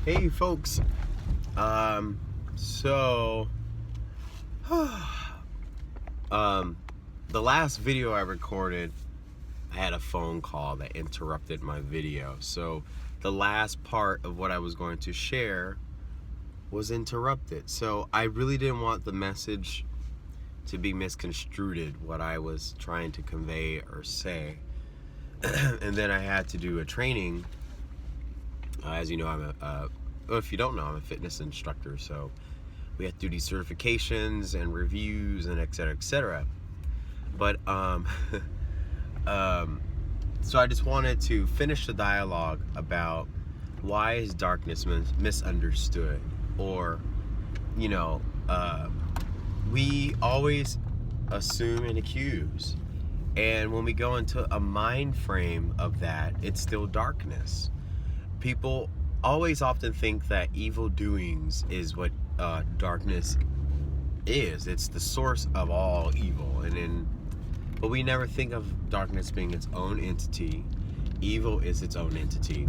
Hey folks, so the last video I recorded, I had a phone call that interrupted my video. So the last part of what I was going to share was interrupted. So I really didn't want the message to be misconstrued, what I was trying to convey or say. And then I had to do a training. As you know, well, if you don't know, I'm a fitness instructor, so we have to do these certifications and reviews and et cetera, et cetera. But so I just wanted to finish the dialogue about why is darkness misunderstood, or we always assume and accuse, and when we go into a mind frame of that, it's still darkness. People always often think that evil doings is what darkness is. It's the source of all evil, but we never think of darkness being its own entity. Evil is its own entity.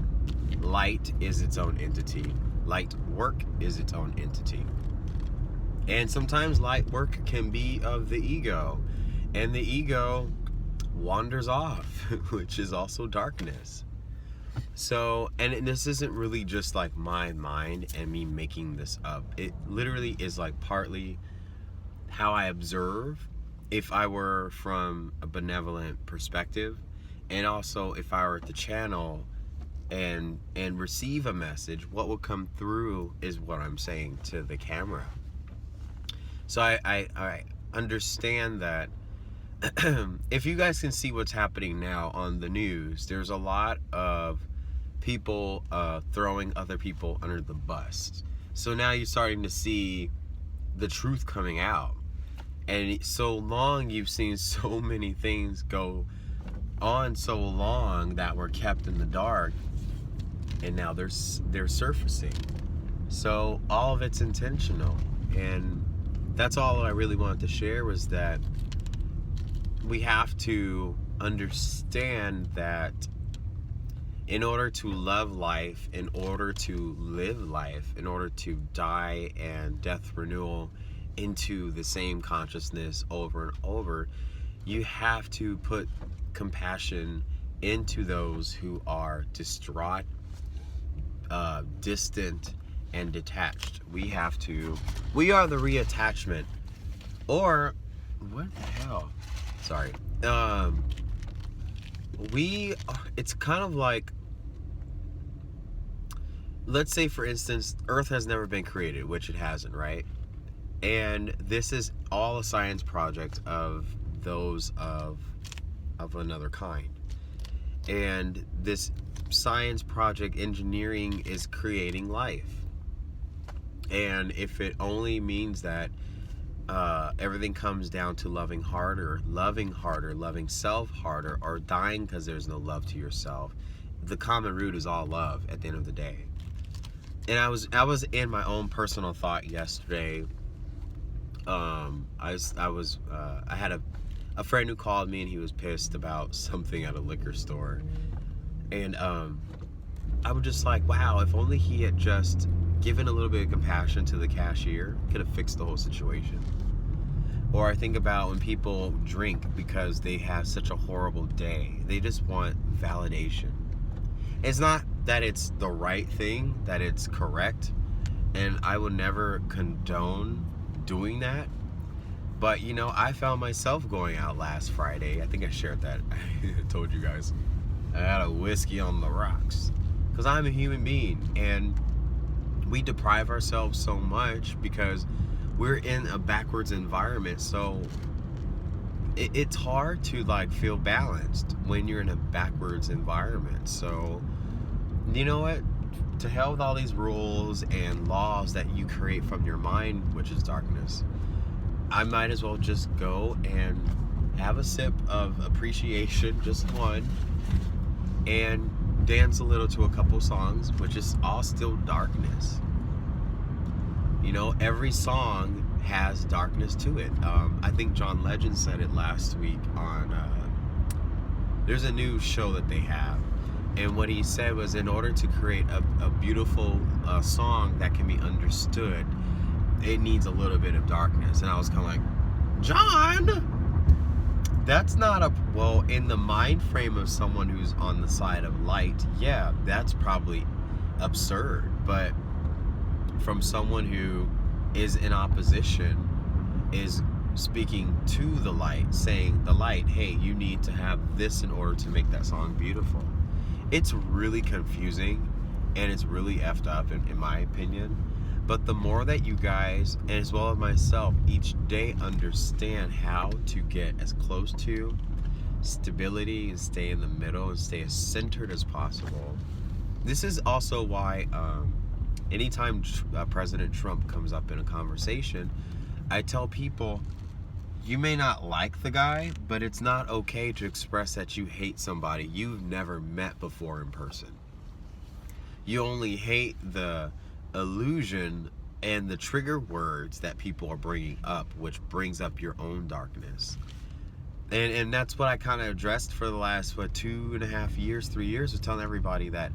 Light is its own entity. Light work is its own entity. And sometimes light work can be of the ego, and the ego wanders off, which is also darkness. So, and this isn't really just like my mind and me making this up. It literally is like partly how I observe, if I were from a benevolent perspective, and also if I were at the channel and receive a message, what will come through is what I'm saying to the camera. So I understand that if you guys can see what's happening now on the news, there's a lot of people throwing other people under the bus. So now you're starting to see the truth coming out. And so long you've seen so many things go on so long that were kept in the dark, and now they're surfacing. So all of it's intentional, and that's all I really wanted to share, was that we have to understand that in order to love life, in order to live life, in order to die and death renewal into the same consciousness over and over, you have to put compassion into those who are distraught, distant, and detached. We are the reattachment, or what the hell? Sorry. It's kind of like, let's say for instance, Earth has never been created, which it hasn't, right? And this is all a science project of those of another kind. And this science project, engineering, is creating life. And if it only means that everything comes down to loving harder, loving self harder, or dying because there's no love to yourself, the common root is all love at the end of the day. And I was in my own personal thought yesterday. I had a friend who called me, and he was pissed about something at a liquor store, and I was just like, wow, if only he had just given a little bit of compassion to the cashier, could have fixed the whole situation. Or I think about when people drink because they have such a horrible day. They just want validation. It's not that it's the right thing, that it's correct, and I would never condone doing that. But I found myself going out last Friday. I think I shared that. I told you guys I had a whiskey on the rocks, because I'm a human being, and we deprive ourselves so much because we're in a backwards environment. So it's hard to feel balanced when you're in a backwards environment. So you know what, to hell with all these rules and laws that you create from your mind, which is darkness. I might as well just go and have a sip of appreciation, just one, and dance a little to a couple songs, which is all still darkness. Every song has darkness to it. I think John Legend said it last week on there's a new show that they have, And what he said was, in order to create a beautiful song that can be understood, it needs a little bit of darkness. And I was kind of like, John, that's not well, in the mind frame of someone who's on the side of light, yeah, that's probably absurd. But from someone who is in opposition, is speaking to the light, saying, the light, hey, you need to have this in order to make that song beautiful. It's really confusing, and it's really effed up in my opinion. But the more that you guys, and as well as myself, each day understand how to get as close to stability and stay in the middle and stay as centered as possible. This is also why anytime President Trump comes up in a conversation, I tell people, you may not like the guy, but it's not okay to express that you hate somebody you've never met before in person. You only hate the illusion and the trigger words that people are bringing up, which brings up your own darkness. And that's what I kind of addressed for the last 2.5 years, 3 years, was telling everybody that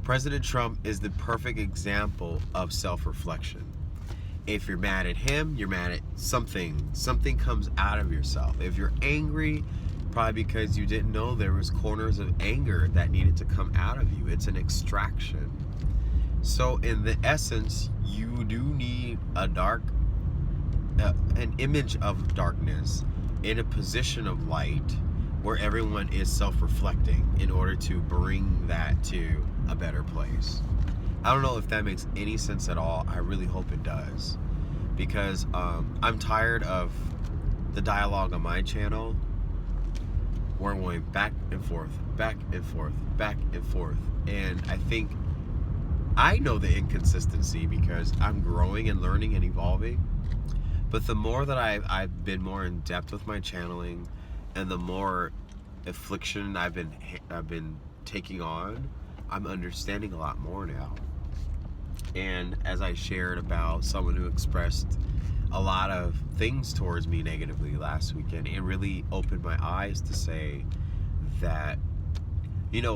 President Trump is the perfect example of self-reflection. If you're mad at him, you're mad at something. Something comes out of yourself. If you're angry, probably because you didn't know there was corners of anger that needed to come out of you. It's an extraction. So in the essence, you do need an image of darkness in a position of light where everyone is self-reflecting in order to bring that to a better place. I don't know if that makes any sense at all. I really hope it does, because I'm tired of the dialogue on my channel. We're going back and forth, back and forth, back and forth. And I think I know the inconsistency because I'm growing and learning and evolving. But the more that I've been more in depth with my channeling, and the more affliction I've been taking on, I'm understanding a lot more now. And as I shared about someone who expressed a lot of things towards me negatively last weekend, it really opened my eyes to say that,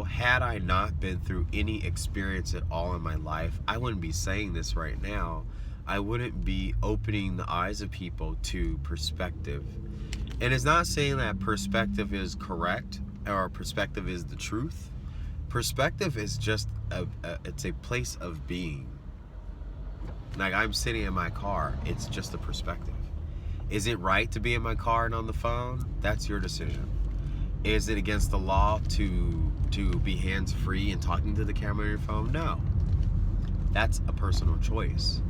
had I not been through any experience at all in my life, I wouldn't be saying this right now. I wouldn't be opening the eyes of people to perspective. And it's not saying that perspective is correct or perspective is the truth. Perspective is just it's a place of being. Like, I'm sitting in my car, it's just a perspective. Is it right to be in my car and on the phone? That's your decision. Is it against the law to be hands-free and talking to the camera on your phone? No. That's a personal choice.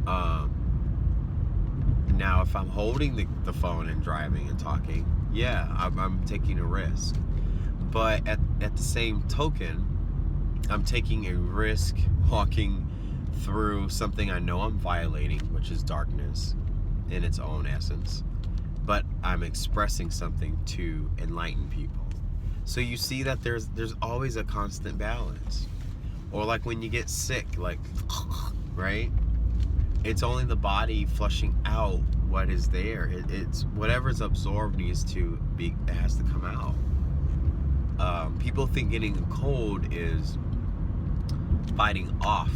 Now, if I'm holding the phone and driving and talking, yeah, I'm taking a risk. But at the same token, I'm taking a risk walking through something I know I'm violating, which is darkness in its own essence, but I'm expressing something to enlighten people. So you see that there's always a constant balance. Or like when you get sick, like, right? It's only the body flushing out what is there. It's whatever's absorbed it has to come out. People think getting a cold is fighting off.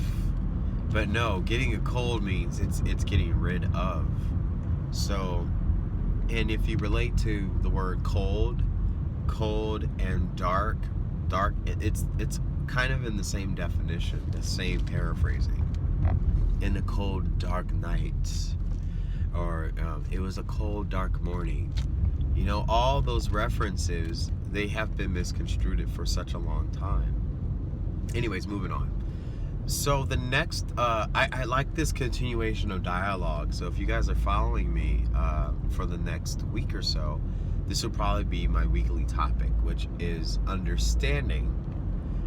But no, getting a cold means it's getting rid of. So, and if you relate to the word cold and dark, it's kind of in the same definition, the same paraphrasing. In a cold, dark night, or it was a cold, dark morning. All those references, they have been misconstrued for such a long time. Anyways, moving on. So the next, I like this continuation of dialogue. So if you guys are following me for the next week or so, this will probably be my weekly topic, which is understanding.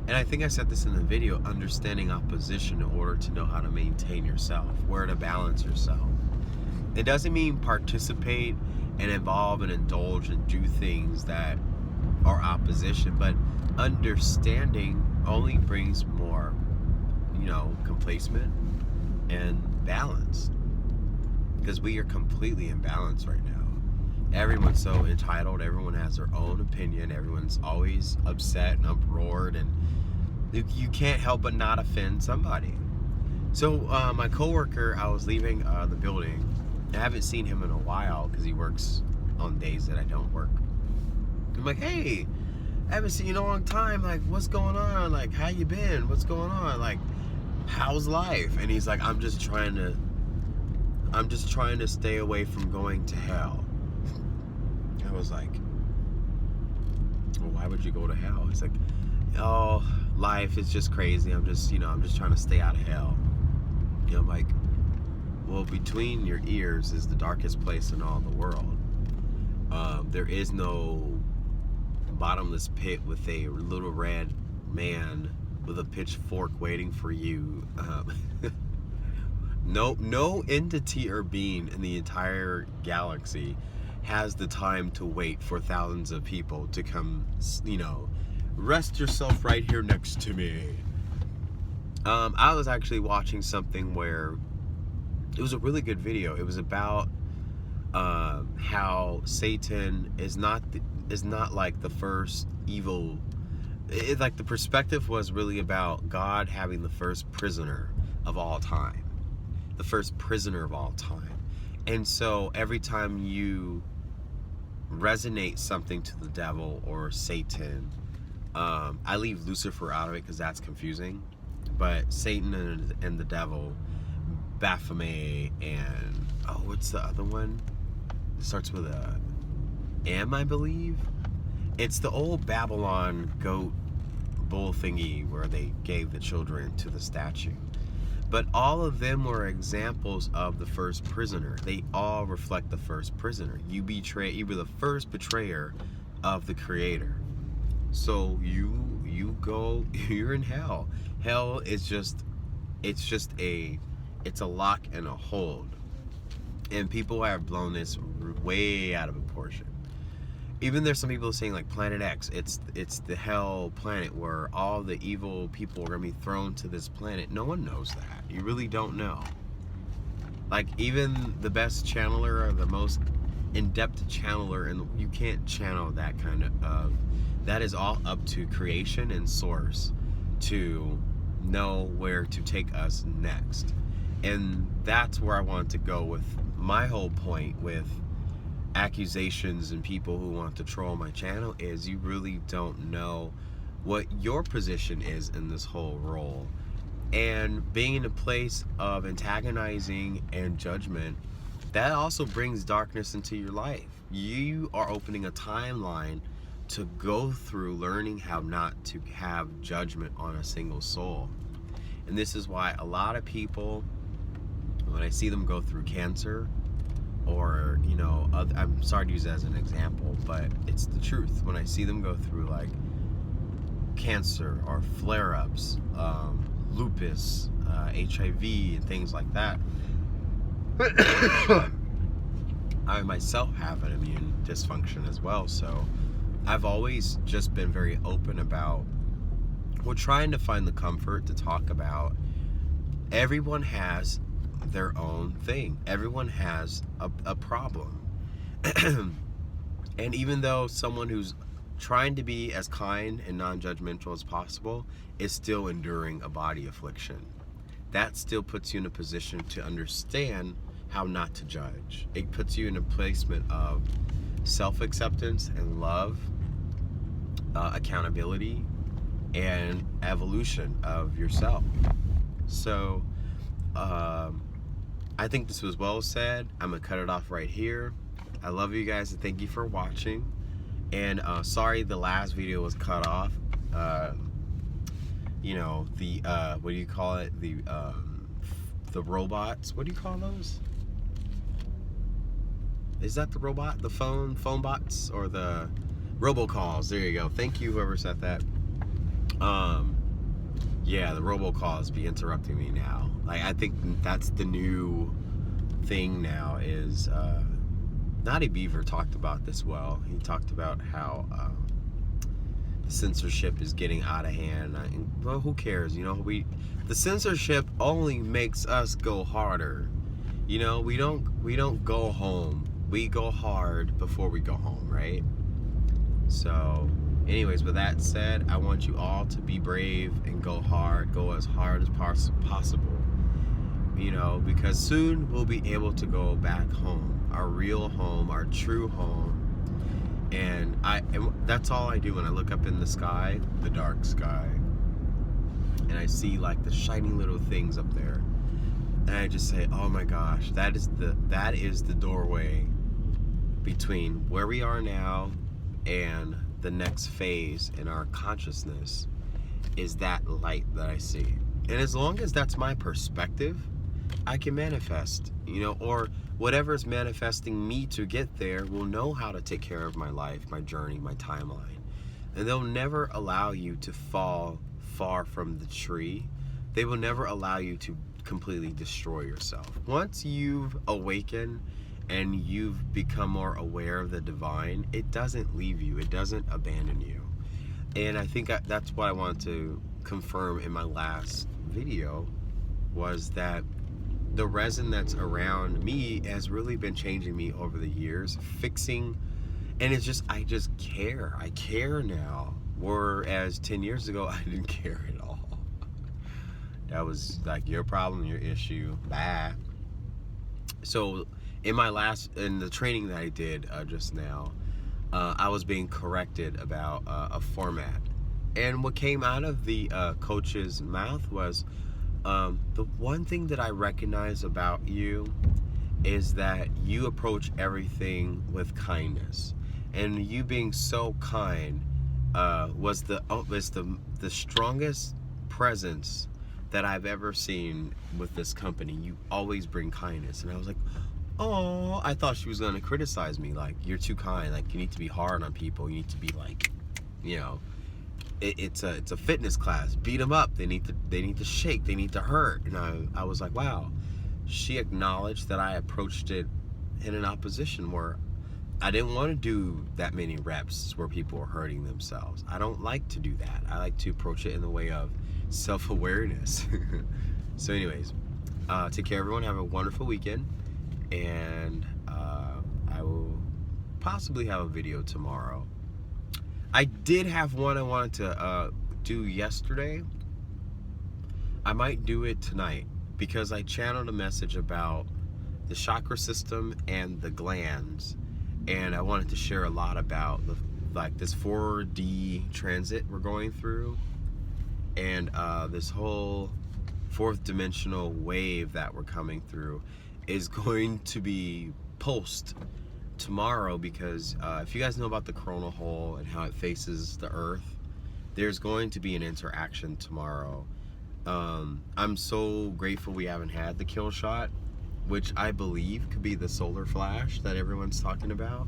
And I think I said this in the video, understanding opposition in order to know how to maintain yourself, where to balance yourself. It doesn't mean participate and involve and indulge and do things that are opposition, but understanding only brings more complacement and balance, because we are completely imbalanced right now. everyone's so entitled. Everyone has their own opinion. Everyone's always upset and uproared, and you can't help but not offend somebody. So my coworker, I was leaving the building. I haven't seen him in a while because he works on days that I don't work. I'm like, hey, I haven't seen you in a long time. Like, what's going on? Like, how you been? What's going on? Like, how's life? And he's like, I'm just trying to stay away from going to hell. I was like, well, why would you go to hell? He's like, oh, life is just crazy. I'm just trying to stay out of hell. I'm like, well, between your ears is the darkest place in all the world. There is no bottomless pit with a little red man with a pitchfork waiting for you. No entity or being in the entire galaxy has the time to wait for thousands of people to come, rest yourself right here next to me. I was actually watching something where it was a really good video. It was about how Satan is not like the first evil. Like the perspective was really about God having the first prisoner of all time. The first prisoner of all time. And so every time you resonate something to the devil or Satan, I leave Lucifer out of it because that's confusing, but Satan and the devil, Baphomet, and what's the other one? It starts with a M, I believe. It's the old Babylon goat bull thingy where they gave the children to the statue. But all of them were examples of the first prisoner. They all reflect the first prisoner. You were the first betrayer of the Creator. So you go, you're in hell. Hell is it's a lock and a hold. And people have blown this way out of proportion. Even there's some people saying like Planet X, it's the hell planet where all the evil people are gonna be thrown to this planet. No one knows that. You really don't know. Like even the best channeler or the most in-depth channeler, and you can't channel that kind of that is all up to creation and source to know where to take us next. And that's where I want to go with my whole point with accusations and people who want to troll my channel is you really don't know what your position is in this whole role. And being in a place of antagonizing and judgment, that also brings darkness into your life. You are opening a timeline to go through learning how not to have judgment on a single soul. And this is why a lot of people, when I see them go through cancer, or I'm sorry to use that as an example, but it's the truth. When I see them go through like cancer or flare-ups, lupus, HIV, and things like that, I myself have an immune dysfunction as well. So I've always just been very open about, we're trying to find the comfort to talk about. Everyone has their own thing. Everyone has a problem. And even though someone who's trying to be as kind and non-judgmental as possible is still enduring a body affliction, that still puts you in a position to understand how not to judge. It puts you in a placement of self-acceptance and love, accountability, and evolution of yourself. So I think this was well said. I'm gonna cut it off right here. I love you guys and thank you for watching. And sorry the last video was cut off. What do you call it? The robots. What do you call those? Is that the robot? The phone bots or the robocalls? There you go. Thank you whoever said that. Yeah, the robocalls be interrupting me now. Like I think that's the new thing now is Naughty Beaver talked about this well. He talked about how the censorship is getting out of hand. Well, who cares? The censorship only makes us go harder. We don't go home we go hard before we go home, right? So, anyways, with that said, I want you all to be brave and go hard, go as hard as possible, you know, because soon we'll be able to go back home, our real home, our true home. And that's all I do when I look up in the sky, the dark sky, and I see like the shiny little things up there, and I just say, oh my gosh, that is the doorway between where we are now and the next phase in our consciousness, is that light that I see. And as long as that's my perspective, I can manifest, you know, or whatever's manifesting me to get there will know how to take care of my life, my journey, my timeline. And they'll never allow you to fall far from the tree. They will never allow you to completely destroy yourself. Once you've awakened and you've become more aware of the divine, it doesn't leave you, it doesn't abandon you. And I think that's what I want to confirm in my last video, was that the resin that's around me has really been changing me over the years, fixing, and it's just, I just care. I care now, whereas 10 years ago, I didn't care at all. That was like, your problem, your issue, bye. So in the training that I did just now, I was being corrected about a format. And what came out of the coach's mouth was, the one thing that I recognize about you is that you approach everything with kindness. And you being so kind was the strongest presence that I've ever seen with this company. You always bring kindness. And I was like, oh, I thought she was going to criticize me. Like, you're too kind. Like, you need to be hard on people. You need to be like, you know, it's a fitness class. Beat them up. They need to shake. They need to hurt. And I was like, wow. She acknowledged that I approached it in an opposition where I didn't want to do that many reps where people are hurting themselves. I don't like to do that. I like to approach it in the way of self-awareness. So anyways, take care everyone. Have a wonderful weekend. And I will possibly have a video tomorrow. I did have one I wanted to do yesterday. I might do it tonight because I channeled a message about the chakra system and the glands, and I wanted to share a lot about this 4D transit we're going through, and this whole fourth dimensional wave that we're coming through is going to be pulsed tomorrow, because if you guys know about the coronal hole and how it faces the earth, there's going to be an interaction tomorrow. I'm so grateful we haven't had the kill shot, which I believe could be the solar flash that everyone's talking about.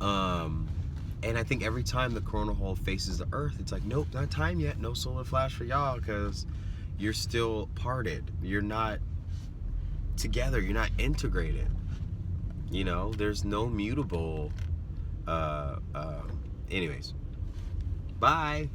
And I think every time the coronal hole faces the earth, it's like, nope, not time yet, no solar flash for y'all, because you're still parted, you're not together, you're not integrated. You know, there's no mutable anyways, bye.